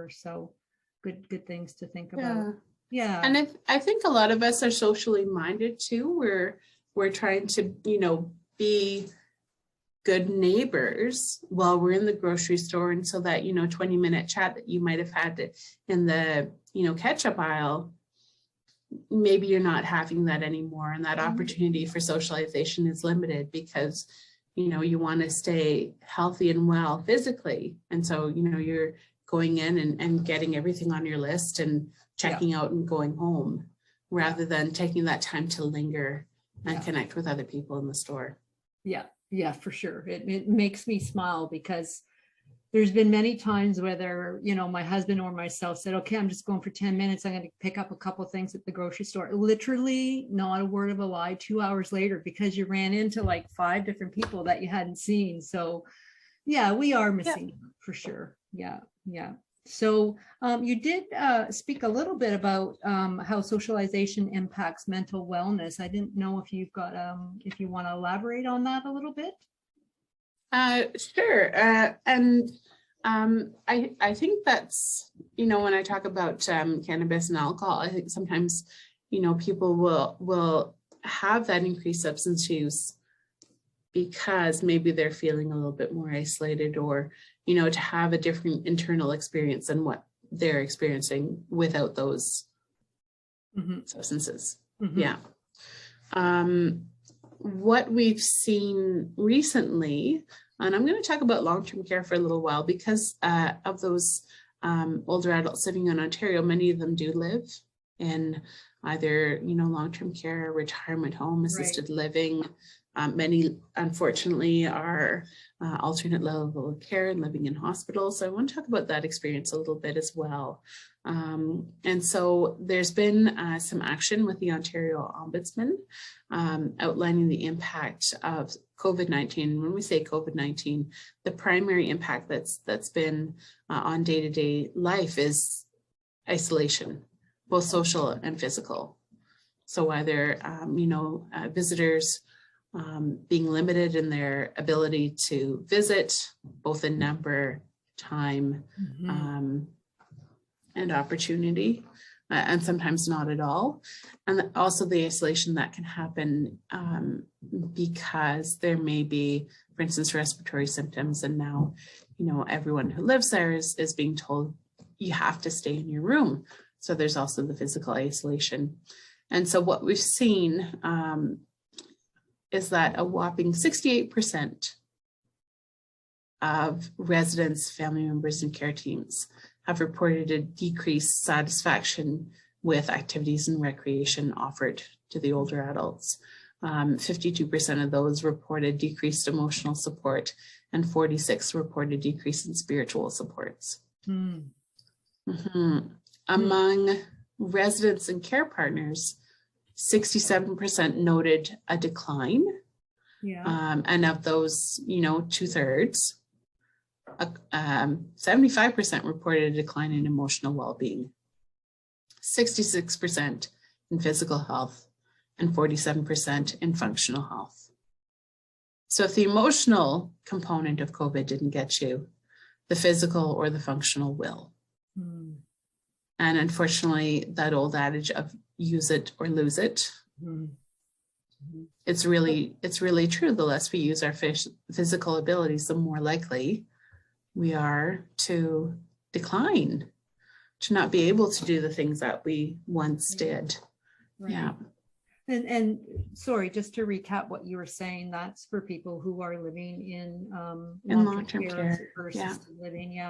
So good things to think about. Yeah. And I think a lot of us are socially minded too. We're trying to, be good neighbors while we're in the grocery store. And so that, 20-minute chat that you might have had in the, ketchup aisle, maybe you're not having that anymore. And that opportunity for socialization is limited because, you want to stay healthy and well physically. And so, you're going in and getting everything on your list and checking out and going home rather than taking that time to linger and connect with other people in the store. Yeah, for sure. It makes me smile because there's been many times whether, my husband or myself said, okay, I'm just going for 10 minutes. I'm going to pick up a couple of things at the grocery store. Literally, not a word of a lie, 2 hours later, because you ran into like 5 different people that you hadn't seen. So yeah, we are missing for sure. Yeah. So you did speak a little bit about how socialization impacts mental wellness. I didn't know if you've got, if you want to elaborate on that a little bit. Sure. And I think that's, when I talk about cannabis and alcohol, I think sometimes, people will have that increased substance use because maybe they're feeling a little bit more isolated or, to have a different internal experience than what they're experiencing without those substances. Yeah. What we've seen recently, and I'm going to talk about long-term care for a little while because of those older adults living in Ontario, many of them do live in either, long-term care, retirement home, assisted living. Many, unfortunately, are alternate level of care and living in hospitals. So I want to talk about that experience a little bit as well. And so there's been some action with the Ontario Ombudsman outlining the impact of COVID-19. When we say COVID-19, the primary impact that's been on day-to-day life is isolation, both social and physical. So whether, visitors being limited in their ability to visit, both in number, time, and opportunity, and sometimes not at all. And also the isolation that can happen because there may be, for instance, respiratory symptoms. And now, everyone who lives there is being told you have to stay in your room. So there's also the physical isolation. And so what we've seen is that a whopping 68% of residents, family members, and care teams have reported a decreased satisfaction with activities and recreation offered to the older adults. 52% of those reported decreased emotional support, and 46% reported decrease in spiritual supports. Among residents and care partners, 67% noted a decline. And of those, 2/3, 75% reported a decline in emotional well-being, 66% in physical health, and 47% in functional health. So if the emotional component of COVID didn't get you, the physical or the functional will. And unfortunately, that old adage of use it or lose it, it's really true. The less we use our physical abilities, the more likely we are to decline, to not be able to do the things that we once did. Yeah. And sorry, just to recap what you were saying, that's for people who are living in long-term care versus living.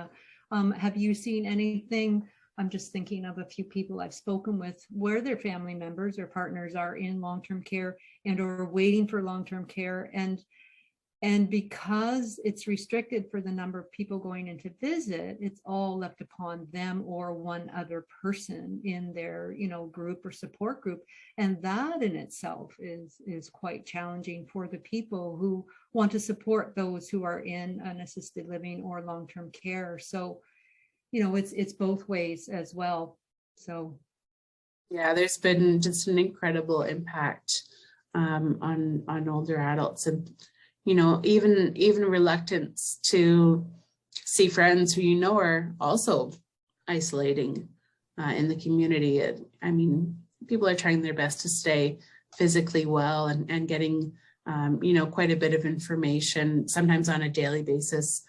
Have you seen anything? I'm just thinking of a few people I've spoken with where their family members or partners are in long-term care and are waiting for long-term care. And because it's restricted for the number of people going in to visit, it's all left upon them or one other person in their, group or support group. And that in itself is quite challenging for the people who want to support those who are in an assisted living or long-term care. So, it's both ways as well. So. Yeah, there's been just an incredible impact on older adults, and even reluctance to see friends who are also isolating in the community. I mean, people are trying their best to stay physically well and getting, quite a bit of information, sometimes on a daily basis,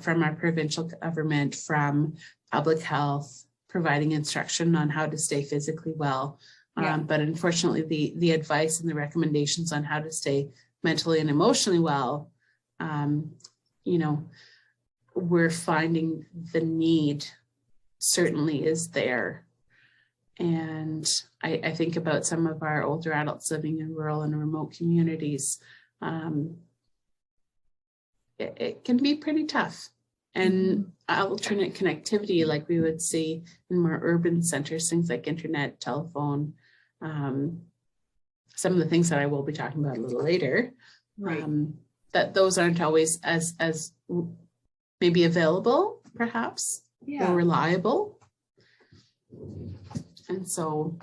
from our provincial government, from public health, providing instruction on how to stay physically well. Yeah. But unfortunately, the advice and the recommendations on how to stay mentally and emotionally well, we're finding the need certainly is there. And I think about some of our older adults living in rural and remote communities. It can be pretty tough. And alternate connectivity, like we would see in more urban centers, things like internet, telephone, some of the things that I will be talking about a little later, Right. that those aren't always as maybe available, perhaps, Yeah. or reliable. And so,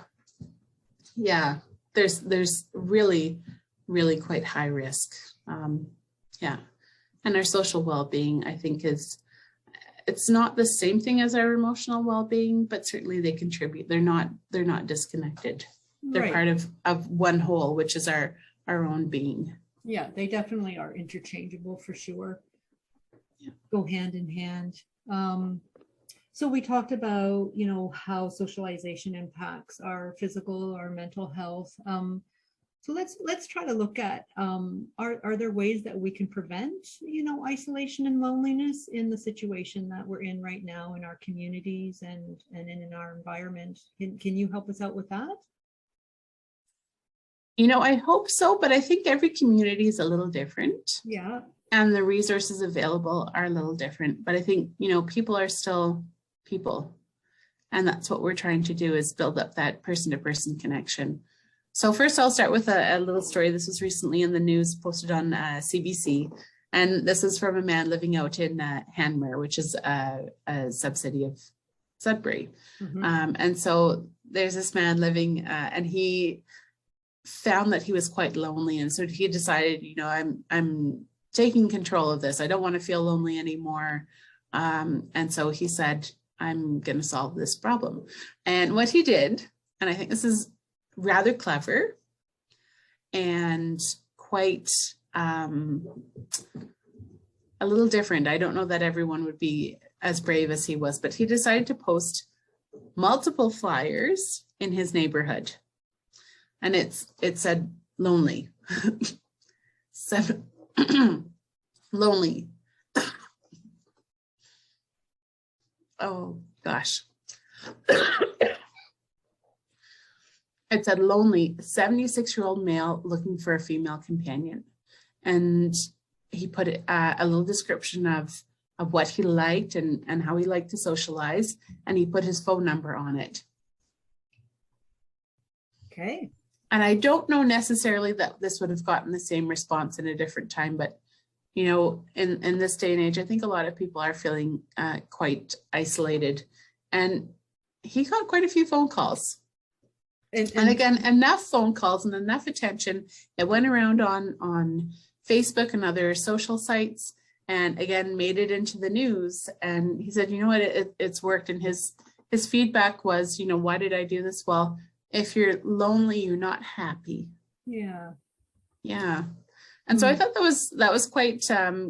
yeah, there's really, really quite high risk. And our social well-being, I think, it's not the same thing as our emotional well-being, but certainly they contribute. They're not disconnected. They're Right. part of one whole, which is our own being. Yeah, they definitely are interchangeable for sure. Yeah. Go hand in hand. So we talked about, how socialization impacts our physical, our mental health. So let's try to look at, are there ways that we can prevent, isolation and loneliness in the situation that we're in right now in our communities and in our environment? Can you help us out with that? I hope so, but I think every community is a little different. Yeah. And the resources available are a little different. But I think, people are still people. And that's what we're trying to do, is build up that person-to-person connection. So first I'll start with a little story. This was recently in the news, posted on CBC. And this is from a man living out in Hanmer, which is a subsidy of Sudbury. Mhm. And so there's this man living, and he found that he was quite lonely. And so he decided, I'm taking control of this. I don't want to feel lonely anymore. And so he said, I'm going to solve this problem. And what he did, and I think this is rather clever and quite a little different. I don't know that everyone would be as brave as he was, but he decided to post multiple flyers in his neighborhood. And it said lonely. Lonely. Oh gosh. It said lonely, 76-year-old male looking for a female companion. And he put a little description of what he liked and how he liked to socialize. And he put his phone number on it. Okay. And I don't know necessarily that this would have gotten the same response in a different time, but in this day and age, I think a lot of people are feeling quite isolated. And he got quite a few phone calls. And again, enough phone calls and enough attention. It went around on Facebook and other social sites, and again, made it into the news. And he said, it's worked. And his feedback was, why did I do this? Well, if you're lonely, you're not happy. Yeah. Yeah. And so I thought that was quite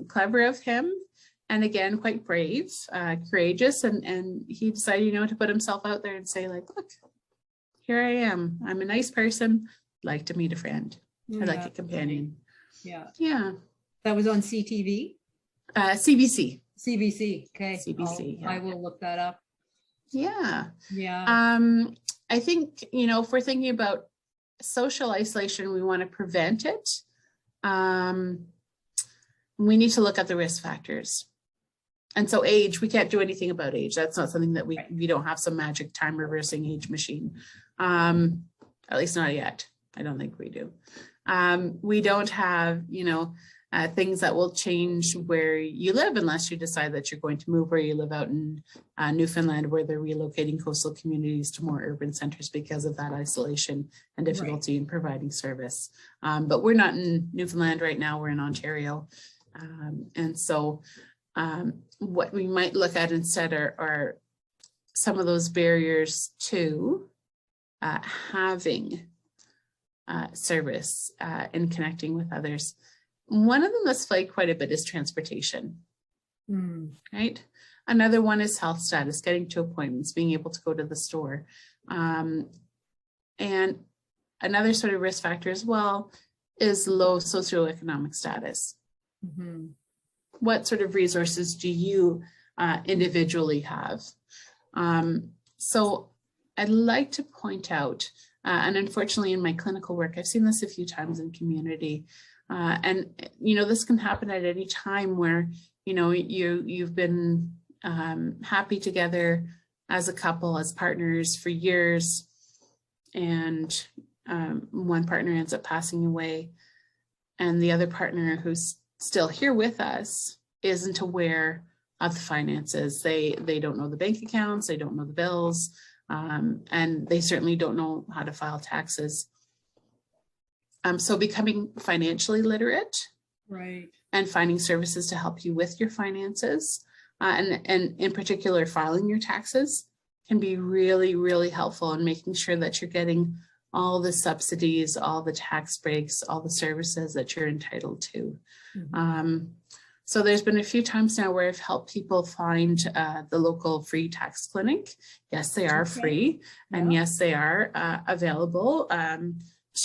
clever of him. And again, quite brave, courageous. And he decided, to put himself out there and say, like, look, here I am. I'm a nice person. I'd like to meet a friend. I'd like a companion. Yeah. Yeah. That was on CTV? CBC. CBC. Okay. CBC. I will look that up. Yeah. Yeah. I think, if we're thinking about social isolation, we want to prevent it. We need to look at the risk factors. And so age, we can't do anything about age. That's not something that we don't have some magic time reversing age machine. At least not yet. I don't think we do. We don't have, things that will change where you live unless you decide that you're going to move, where you live out in Newfoundland, where they're relocating coastal communities to more urban centers because of that isolation and difficulty in providing service. But we're not in Newfoundland right now, we're in Ontario. And so what we might look at instead are some of those barriers to having service and connecting with others. One of them that's flagged quite a bit is transportation, right? Another one is health status, getting to appointments, being able to go to the store. And another sort of risk factor as well is low socioeconomic status. What sort of resources do you individually have? So I'd like to point out, and unfortunately in my clinical work, I've seen this a few times in community, and this can happen at any time where you've been happy together as a couple, as partners for years, and one partner ends up passing away, and the other partner who's still here with us isn't aware of the finances. They don't know the bank accounts, they don't know the bills, and they certainly don't know how to file taxes. So becoming financially literate, right, and finding services to help you with your finances, and in particular filing your taxes, can be really, really helpful in making sure that you're getting all the subsidies, all the tax breaks, all the services that you're entitled to. So there's been a few times now where I've helped people find the local free tax clinic. Yes, they are free, and yes, they are available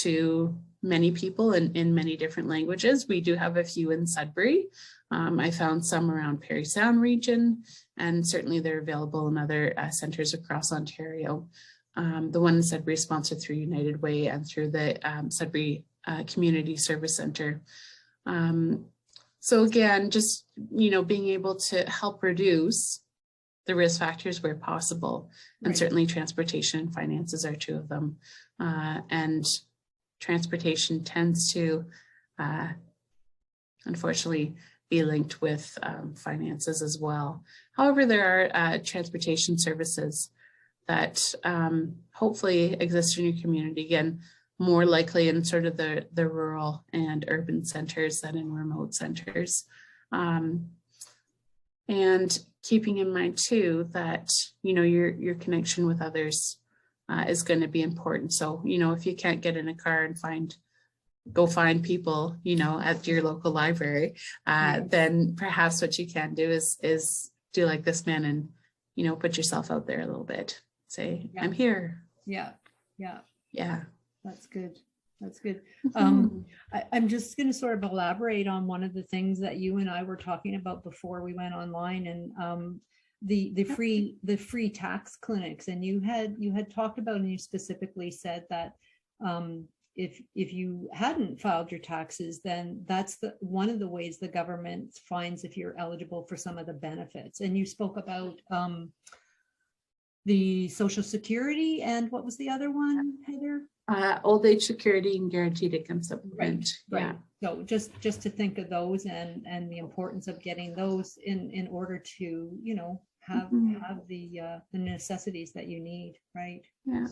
to many people in many different languages. We do have a few in Sudbury. I found some around Parry Sound region, and certainly they're available in other centres across Ontario. The one in Sudbury is sponsored through United Way and through the Sudbury Community Service Centre. So again, just, being able to help reduce the risk factors where possible, and certainly transportation and finances are two of them. And transportation tends to, unfortunately, be linked with finances as well. However, there are transportation services that hopefully exist in your community, again, more likely in sort of the rural and urban centers than in remote centers. And keeping in mind too that, your connection with others is going to be important. So, if you can't get in a car and go find people, at your local library, then perhaps what you can do is do like this man and, put yourself out there a little bit. Say, I'm here. Yeah. That's good. That's good. I'm just going to sort of elaborate on one of the things that you and I were talking about before we went online, and the free tax clinics. And you had talked about, and you specifically said that if you hadn't filed your taxes, then that's one of the ways the government finds if you're eligible for some of the benefits. And you spoke about the Social Security, and what was the other one, Heather? Old age security and guaranteed income supplement. Right. So just to think of those and the importance of getting those in order to have the necessities that you need, right? Yeah.